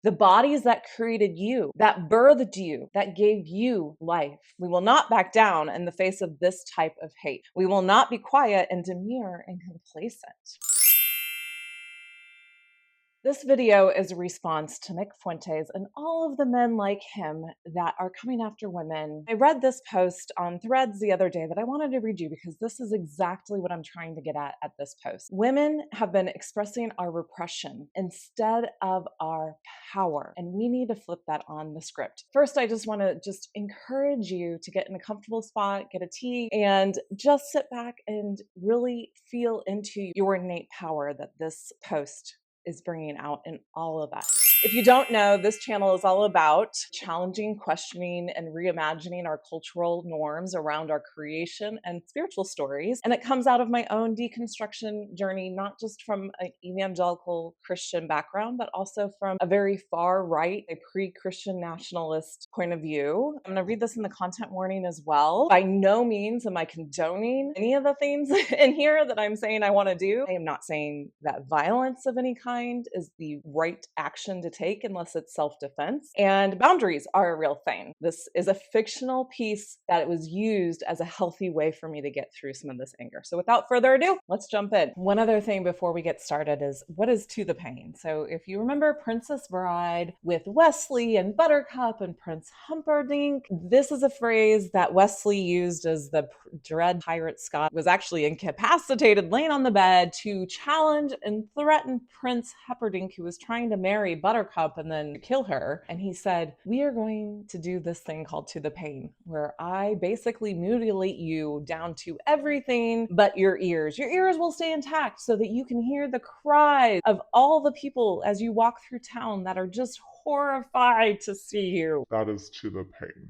the bodies that created you, that birthed you, that gave you life. We will not back down in the face of this type of hate. We will not be quiet and demure and complacent. This video is a response to Nick Fuentes and all of the men like him that are coming after women. I read this post on Threads the other day that I wanted to read you because this is exactly what I'm trying to get at this post. Women have been expressing our repression instead of our power, and we need to flip that on the script. First, I just want to encourage you to get in a comfortable spot, get a tea, and just sit back and really feel into your innate power that this post is bringing out in all of us. If you don't know, this channel is all about challenging, questioning, and reimagining our cultural norms around our creation and spiritual stories. And it comes out of my own deconstruction journey, not just from an evangelical Christian background, but also from a very far right, a pre-Christian nationalist point of view. I'm going to read this in the content warning as well. By no means am I condoning any of the things in here that I'm saying I want to do. I am not saying that violence of any kind is the right action to take unless it's self-defense, and boundaries are a real thing. This is a fictional piece that it was used as a healthy way for me to get through some of this anger. So without further ado, let's jump in. One other thing before we get started is, what is to the pain? So if you remember Princess Bride with Wesley and Buttercup and Prince Humperdinck, this is a phrase that Wesley used as the dread pirate Scott was actually incapacitated, laying on the bed, to challenge and threaten Prince Humperdinck, who was trying to marry Buttercup and then kill her. And he said, we are going to do this thing called to the pain, where I basically mutilate you down to everything but your ears. Your ears will stay intact so that you can hear the cries of all the people as you walk through town that are just horrified to see you. That is to the pain.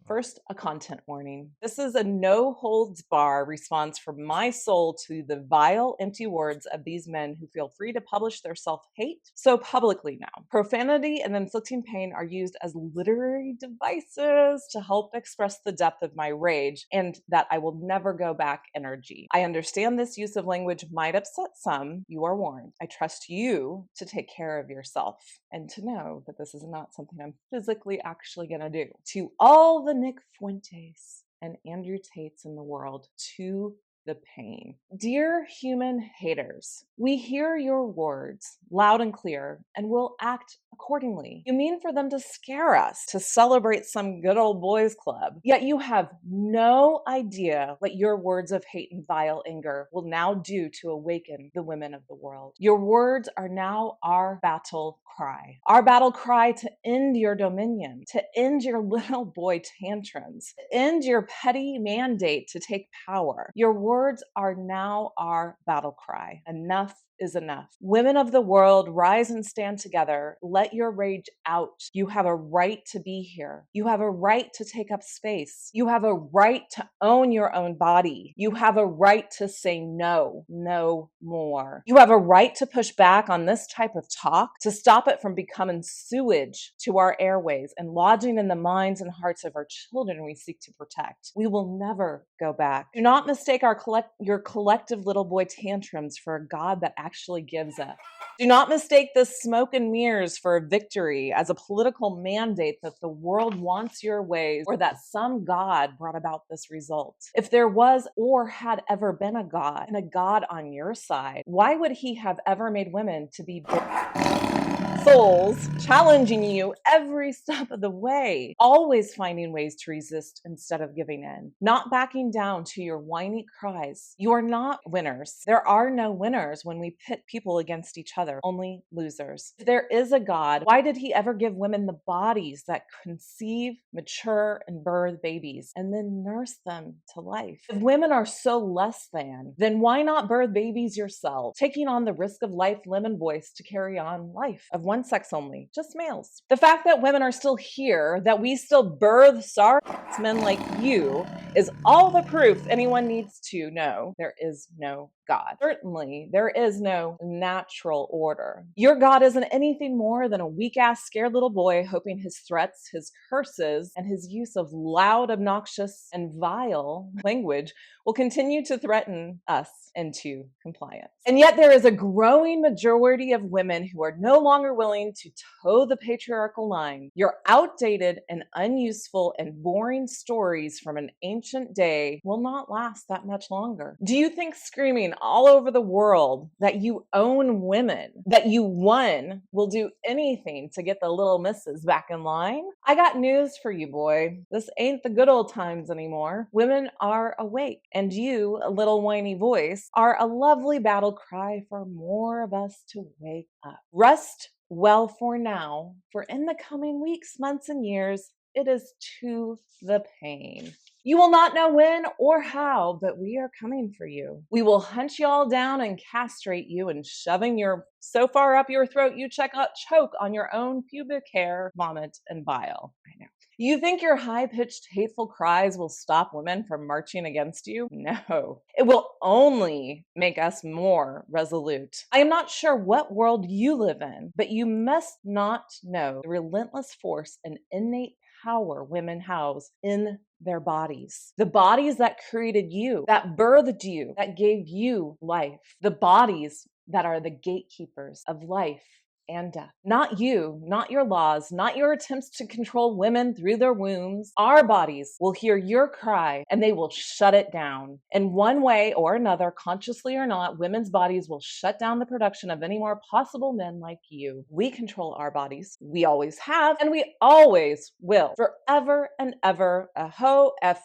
First, a content warning. This is a no-holds-bar response from my soul to the vile, empty words of these men who feel free to publish their self-hate so publicly now. Profanity and inflicting pain are used as literary devices to help express the depth of my rage and that I will never go back energy. I understand this use of language might upset some. You are warned. I trust you to take care of yourself and to know that this is not something I'm physically actually going to do. To all the Nick Fuentes and Andrew Tates in the world, to the pain. Dear human haters, we hear your words loud and clear and will act accordingly. You mean for them to scare us, to celebrate some good old boys club, yet you have no idea what your words of hate and vile anger will now do to awaken the women of the world. Your words are now our battle cry. Our battle cry to end your dominion, to end your little boy tantrums, to end your petty mandate to take power. Your words are now our battle cry. Enough is enough. Women of the world, rise and stand together. Let your rage out. You have a right to be here. You have a right to take up space. You have a right to own your own body. You have a right to say no, no more. You have a right to push back on this type of talk, to stop it from becoming sewage to our airways and lodging in the minds and hearts of our children we seek to protect. We will never go back. Do not mistake your collective little boy tantrums for a God that actually gives a. Do not mistake this smoke and mirrors for a victory as a political mandate that the world wants your ways or that some God brought about this result. If there was or had ever been a God and a God on your side, why would he have ever made women to be souls challenging you every step of the way, always finding ways to resist instead of giving in, not backing down to your whiny cries? You are not winners. There are no winners when we pit people against each other, only losers. If there is a God, why did he ever give women the bodies that conceive, mature, and birth babies and then nurse them to life? If women are so less than, then why not birth babies yourself, taking on the risk of life, limb, and voice to carry on life of one sex only, just males? The fact that women are still here, that we still birth sorry men like you, is all the proof anyone needs to know there is no God. Certainly, there is no natural order. Your God isn't anything more than a weak-ass, scared little boy hoping his threats, his curses, and his use of loud, obnoxious, and vile language will continue to threaten us into compliance. And yet there is a growing majority of women who are no longer willing to toe the patriarchal line. Your outdated and unuseful and boring stories from an ancient day will not last that much longer. Do you think screaming all over the world that you own women, that you won, will do anything to get the little misses back in line? I got news for you, boy. This ain't the good old times anymore. Women are awake, and you, a little whiny voice, are a lovely battle cry for more of us to wake up. Rest well for now, for in the coming weeks, months, and years, it is to the pain. You will not know when or how, but we are coming for you. We will hunt you all down and castrate you, and shoving your so far up your throat you choke on your own pubic hair, vomit, and bile. I know. You think your high-pitched, hateful cries will stop women from marching against you? No. It will only make us more resolute. I am not sure what world you live in, but you must not know the relentless force and innate power women house in their bodies. The bodies that created you, that birthed you, that gave you life. The bodies that are the gatekeepers of life and death. Not you, not your laws, not your attempts to control women through their wombs. Our bodies will hear your cry and they will shut it down. In one way or another, consciously or not, women's bodies will shut down the production of any more possible men like you. We control our bodies. We always have, and we always will. Forever and ever.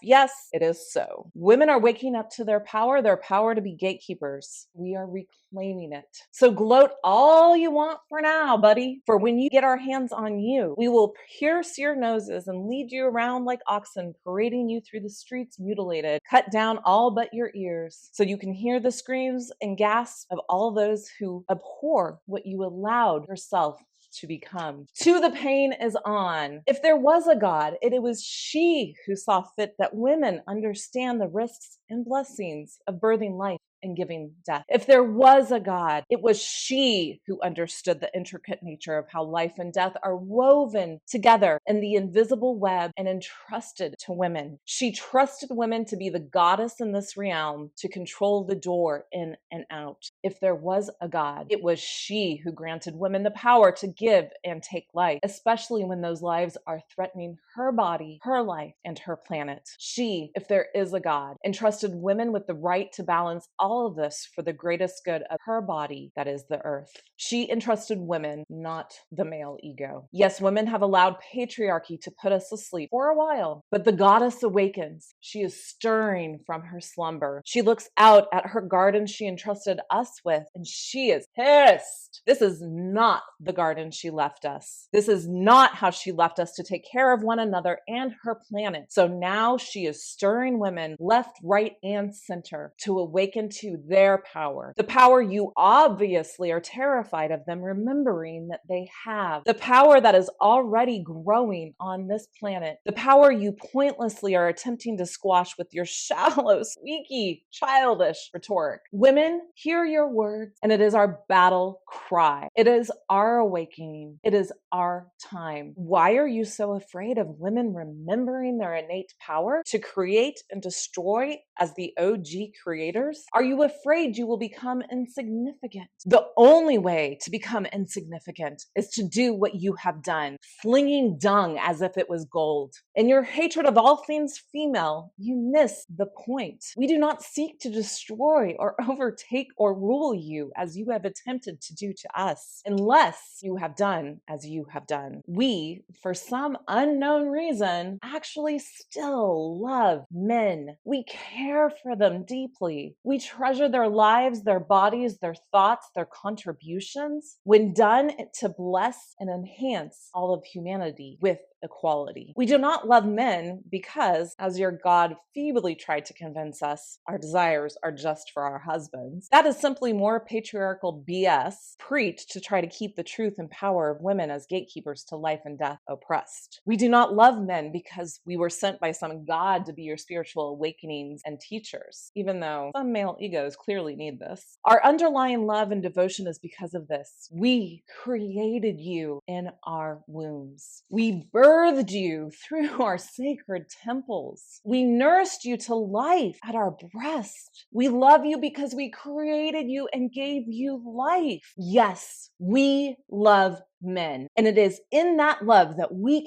Yes, it is so. Women are waking up to their power to be gatekeepers. We are reclaiming it. So gloat all you want for now, buddy, for when you get our hands on you, we will pierce your noses and lead you around like oxen, parading you through the streets mutilated, cut down all but your ears, so you can hear the screams and gasps of all those who abhor what you allowed yourself to become. To the pain is on. If there was a God, it was she who saw fit that women understand the risks and blessings of birthing life and giving death. If there was a God, it was she who understood the intricate nature of how life and death are woven together in the invisible web and entrusted to women. She trusted women to be the goddess in this realm, to control the door in and out. If there was a God, it was she who granted women the power to give and take life, especially when those lives are threatening her body, her life, and her planet. She, if there is a God, entrusted women with the right to balance all of this for the greatest good of her body, that is the earth. She entrusted women, not the male ego. Yes, women have allowed patriarchy to put us asleep for a while, but the goddess awakens. She is stirring from her slumber. She looks out at her garden she entrusted us with, and she is pissed. This is not the garden she left us. This is not how she left us to take care of one another and her planet. So now she is stirring women left, right, and center to awaken to their power. The power you obviously are terrified of them remembering that they have. The power that is already growing on this planet. The power you pointlessly are attempting to squash with your shallow, squeaky, childish rhetoric. Women, hear your words, and it is our battle cry. It is our awakening. It is our time. Why are you so afraid of women remembering their innate power to create and destroy as the OG creators? Are you afraid you will become insignificant? The only way to become insignificant is to do what you have done, flinging dung as if it was gold. In your hatred of all things female, you miss the point. We do not seek to destroy or overtake or rule you as you have attempted to do to us, unless you have done as you have done. We, for some unknown reason, actually still love men. We care for them deeply. We treasure their lives, their bodies, their thoughts, their contributions, when done to bless and enhance all of humanity with equality. We do not love men because, as your God feebly tried to convince us, our desires are just for our husbands. That is simply more patriarchal BS preached to try to keep the truth and power of women as gatekeepers to life and death oppressed. We do not love men because we were sent by some God to be your spiritual awakenings and teachers, even though some male egos clearly need this. Our underlying love and devotion is because of this. We created you in our wombs. We birthed you through our sacred temples. We nursed you to life at our breast. We love you because we created you and gave you life. Yes, we love men. And it is in that love that we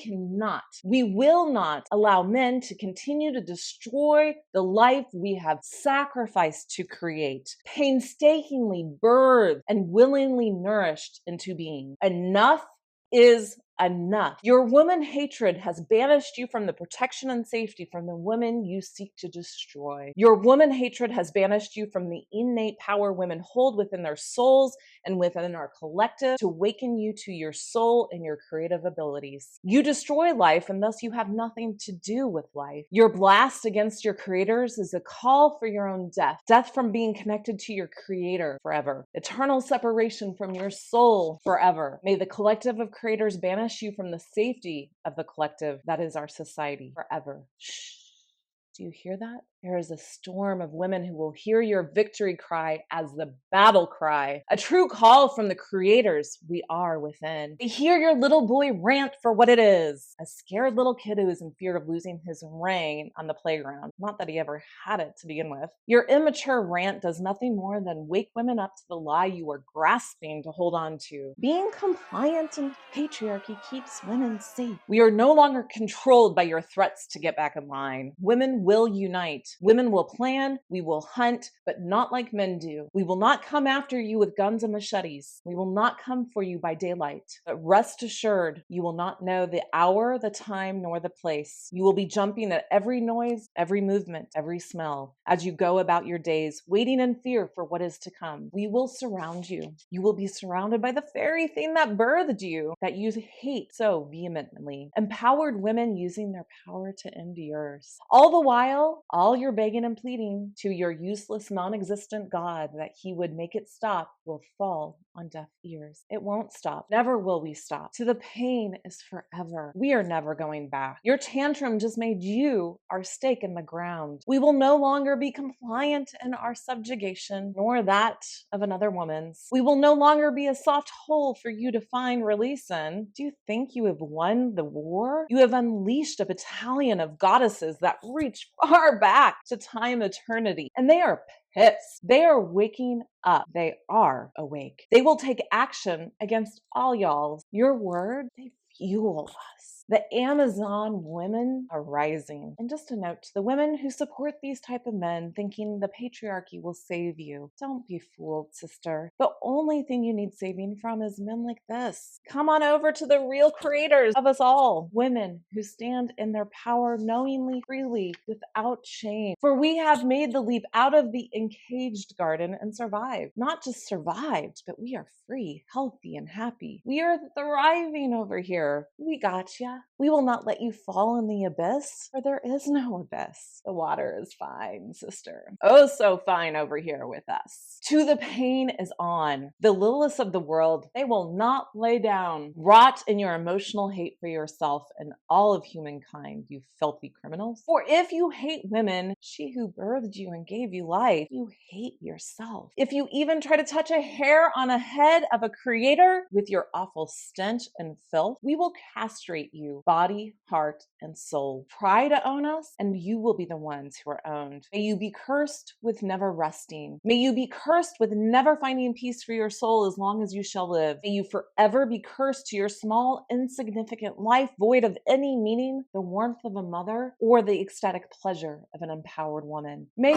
will not allow men to continue to destroy the life we have sacrificed to create, painstakingly birthed and willingly nourished into being. Enough is enough. Your woman hatred has banished you from the protection and safety from the women you seek to destroy. Your woman hatred has banished you from the innate power women hold within their souls and within our collective to awaken you to your soul and your creative abilities. You destroy life, and thus you have nothing to do with life. Your blast against your creators is a call for your own death. Death from being connected to your creator forever. Eternal separation from your soul forever. May the collective of creators banish you from the safety of the collective that is our society forever. Shh. Do you hear that? There is a storm of women who will hear your victory cry as the battle cry, a true call from the creators we are within. They hear your little boy rant for what it is, a scared little kid who is in fear of losing his ring on the playground. Not that he ever had it to begin with. Your immature rant does nothing more than wake women up to the lie you are grasping to hold on to. Being compliant in patriarchy keeps women safe. We are no longer controlled by your threats to get back in line. Women will unite. Women will plan, we will hunt, but not like men do. We will not come after you with guns and machetes. We will not come for you by daylight. But rest assured, you will not know the hour, the time, nor the place. You will be jumping at every noise, every movement, every smell, as you go about your days, waiting in fear for what is to come. We will surround you. You will be surrounded by the very thing that birthed you, that you hate so vehemently. Empowered women using their power to end yours. All the while, all your begging and pleading to your useless, non-existent God that he would make it stop will fall on deaf ears. It won't stop. Never will we stop. To the pain is forever. We are never going back. Your tantrum just made you our stake in the ground. We will no longer be compliant in our subjugation, nor that of another woman's. We will no longer be a soft hole for you to find release in. Do you think you have won the war? You have unleashed a battalion of goddesses that reach far back to time eternity, and they are pissed. They are waking up. They are awake. They will take action against all y'all. Your word, they fuel us. The Amazon women are rising. And just a note to the women who support these type of men thinking the patriarchy will save you. Don't be fooled, sister. The only thing you need saving from is men like this. Come on over to the real creators of us all. Women who stand in their power knowingly, freely, without shame. For we have made the leap out of the encaged garden and survived. Not just survived, but we are free, healthy, and happy. We are thriving over here. We gotcha. We will not let you fall in the abyss, for there is no abyss. The water is fine, sister. Oh, so fine over here with us. To the pain is on. The littlest of the world, they will not lay down. Rot in your emotional hate for yourself and all of humankind, you filthy criminals. For if you hate women, she who birthed you and gave you life, you hate yourself. If you even try to touch a hair on a head of a creator with your awful stench and filth, we will castrate you. Body, heart, and soul. Try to own us, and you will be the ones who are owned. May you be cursed with never resting. May you be cursed with never finding peace for your soul as long as you shall live. May you forever be cursed to your small, insignificant life, void of any meaning, the warmth of a mother, or the ecstatic pleasure of an empowered woman. May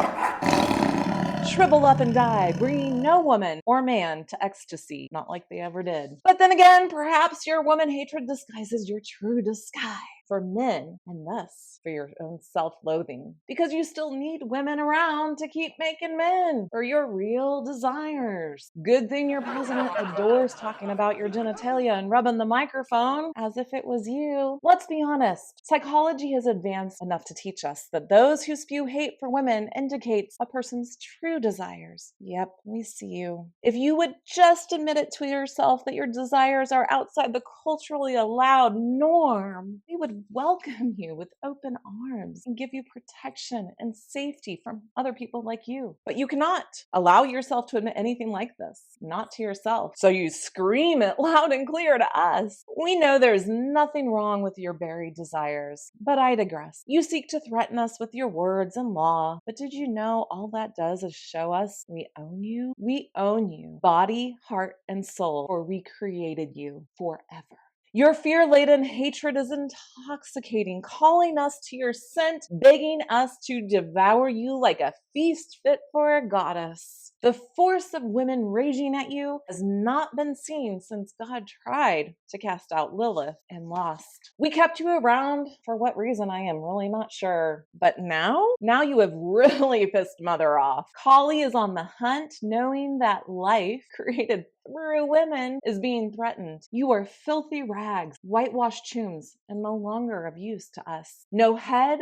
shrivel up and die, bringing no woman or man to ecstasy, not like they ever did. But then again, perhaps your woman hatred disguises your true disguise for men, and thus for your own self-loathing, because you still need women around to keep making men for your real desires. Good thing your president adores talking about your genitalia and rubbing the microphone as if it was you. Let's be honest, psychology has advanced enough to teach us that those who spew hate for women indicates a person's true desires. Yep, we see you. If you would just admit it to yourself that your desires are outside the culturally allowed norm, we would would welcome you with open arms and give you protection and safety from other people like you. But you cannot allow yourself to admit anything like this, not to yourself. So you scream it loud and clear to us. We know there's nothing wrong with your buried desires, but I digress. You seek to threaten us with your words and law, but did you know all that does is show us we own you? We own you, body, heart, and soul, for we created you forever. Your fear-laden hatred is intoxicating, calling us to your scent, begging us to devour you like a feast fit for a goddess. The force of women raging at you has not been seen since God tried to cast out Lilith and lost. We kept you around for what reason, I am really not sure. But now you have really pissed Mother off. Kali is on the hunt, knowing that life created through women is being threatened. You are filthy rags, whitewashed tombs, and no longer of use to us. No head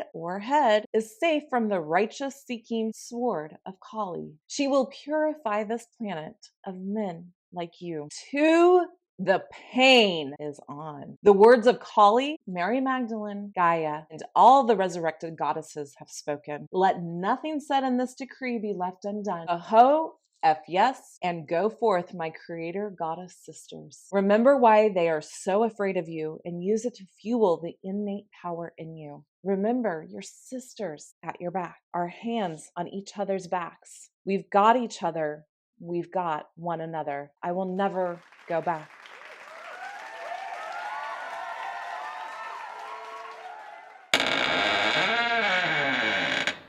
is safe from the righteous seeking sword of Kali. She will purify this planet of men like you. To the pain is on. The words of Kali, Mary Magdalene, Gaia, and all the resurrected goddesses have spoken. Let nothing said in this decree be left undone. Aho, F yes, and go forth, my creator goddess sisters. Remember why they are so afraid of you and use it to fuel the innate power in you. Remember your sisters at your back, our hands on each other's backs. We've got each other. We've got one another. I will never go back.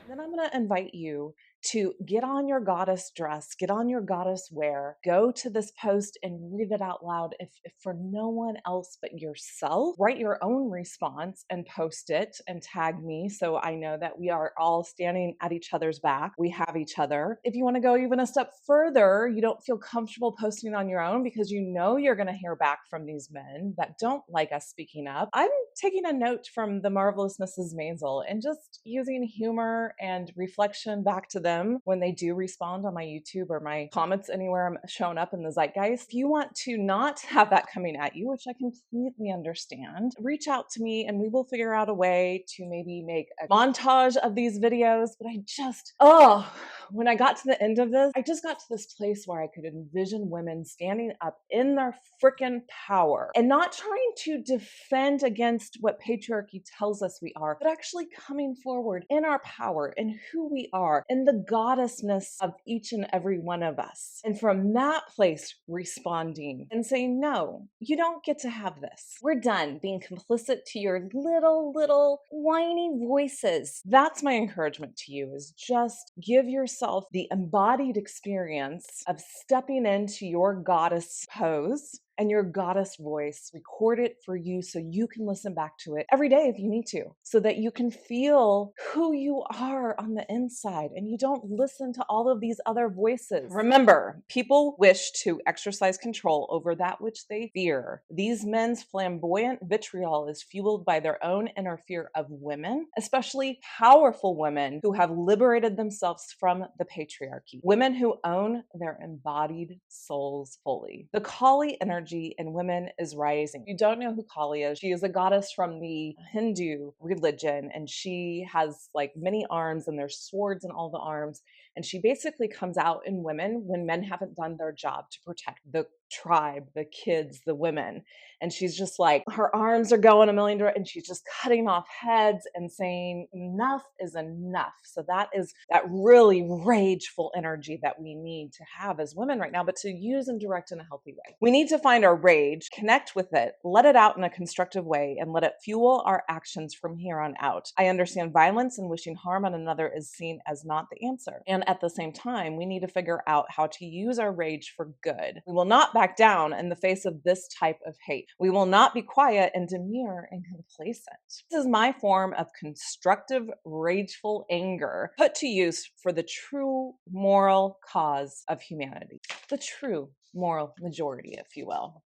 Then I'm going to invite you to get on your goddess dress, get on your goddess wear, go to this post and read it out loud. If for no one else but yourself, write your own response and post it and tag me so I know that we are all standing at each other's back. We have each other. If you want to go even a step further, you don't feel comfortable posting on your own because you know you're going to hear back from these men that don't like us speaking up. I'm taking a note from the marvelous Mrs. Maisel and just using humor and reflection back to them when they do respond on my YouTube or my comments anywhere I'm showing up in the zeitgeist. If you want to not have that coming at you, which I completely understand, reach out to me and we will figure out a way to maybe make a montage of these videos. But when I got to the end of this, I just got to this place where I could envision women standing up in their freaking power and not trying to defend against what patriarchy tells us we are, but actually coming forward in our power and who we are and the goddessness of each and every one of us. And from that place, responding and saying, no, you don't get to have this. We're done being complicit to your little whiny voices. That's my encouragement to you, is just give yourself the embodied experience of stepping into your goddess pose and your goddess voice. Record it for you so you can listen back to it every day if you need to, so that you can feel who you are on the inside and you don't listen to all of these other voices. Remember, people wish to exercise control over that which they fear. These men's flamboyant vitriol is fueled by their own inner fear of women, especially powerful women who have liberated themselves from the patriarchy. Women who own their embodied souls fully. The Kali energy in women is rising. If you don't know who Kali is, she is a goddess from the Hindu religion, and she has like many arms and there's swords in all the arms. And she basically comes out in women when men haven't done their job to protect the tribe, the kids, the women. And she's just like, her arms are going a million directions and she's just cutting off heads and saying, enough is enough. So that is that really rageful energy that we need to have as women right now, but to use and direct in a healthy way. We need to find our rage, connect with it, let it out in a constructive way, and let it fuel our actions from here on out. I understand violence and wishing harm on another is seen as not the answer. And at the same time, we need to figure out how to use our rage for good. We will not back down in the face of this type of hate. We will not be quiet and demure and complacent. This is my form of constructive, rageful anger put to use for the true moral cause of humanity. The true moral majority, if you will.